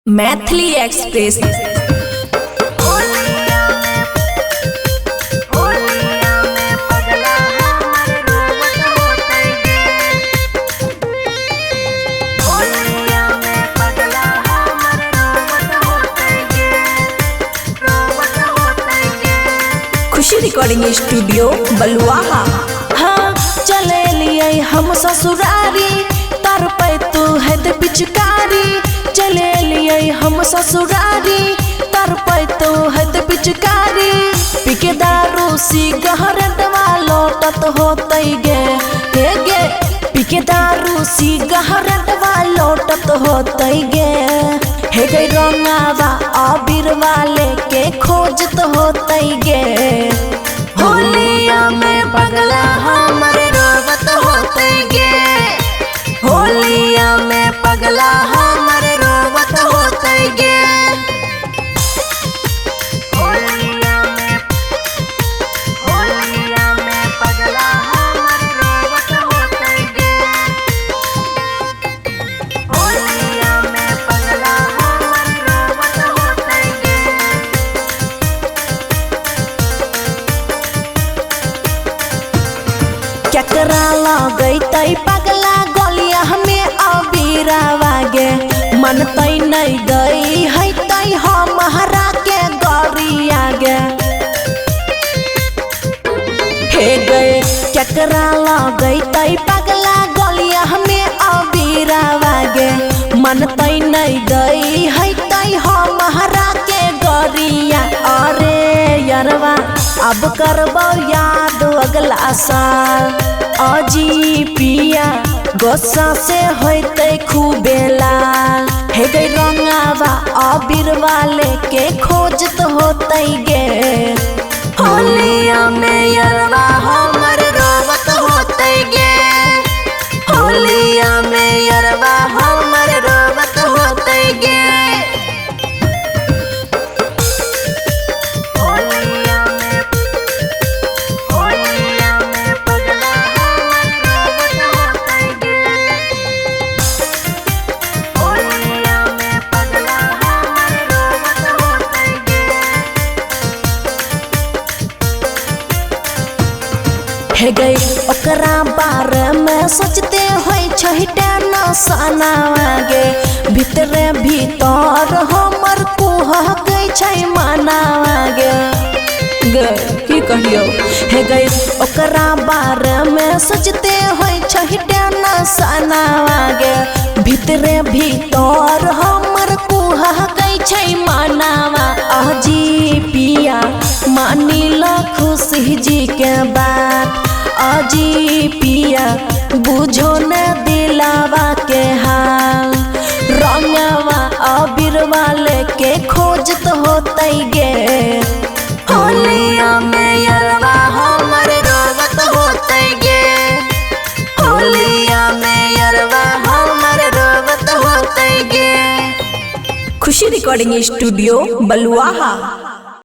Maithili express. खुशी recording studio बलुआहा। हाँ चले लिए हम ससुरारी तर पे तू है दे पिचकारी। चले लिए हम ससुरारी तर पे तू है दे पिचकारी। पिके दारू सिगरेट वालो तत होते गे हे गे। पिके दारू सिगरेट वालो तत होते गे हे गे। रंगावा अबीर वाले के खोजत होते गे। होलिया में पगला हमारे रोवत होते गे। होलिया में पगला हमारे रोवत होते गे। होलिया में पगला हमारे रोवत होते गे। होलिया में पगला हमारे रोवत होते गे। केकरा लगई तई पगला गलिया हमें अबीरावा गे। मन तई नहीं गई है तई हमारा के गरिया गे हे गए। केकरा लगई तई पगला गलिया हमें अबीरावा गे। मन तई नहीं गई है तई हमारा के गरिया। अरे यारवा अब करबो याद अगला साल। अजी पिया गोस्सा से होते खूबे लाल हे गई। रंगावा अबीर वाले के खोजत होते गे। होलिया में यरवा हमर रोवत होते गे। होलिया में यरवा हमर रोवत होते गे। हे गई ओकरा बारे में सोचते होई छहिटे न सनावागे। भीतरे भीतर हमर कुह गई छै मनावागे गे की कहियो। हे गई ओकरा बारे में सोचते होई छहिटे न सनावागे। भीतरे भीतर हमर कुह गई छै मनावा। अजी पिया मानी लो खुशी जी के बात। अजी पिया बुझो न दिलावा के हाल। रंगवा अबीर वाले के खोजत होते गे। होलिया में यरवा हमर रोवत होते गे। होलिया में यरवा हमर रोवत होते गे। खुशी रिकॉर्डिंग स्टूडियो बलुआहा।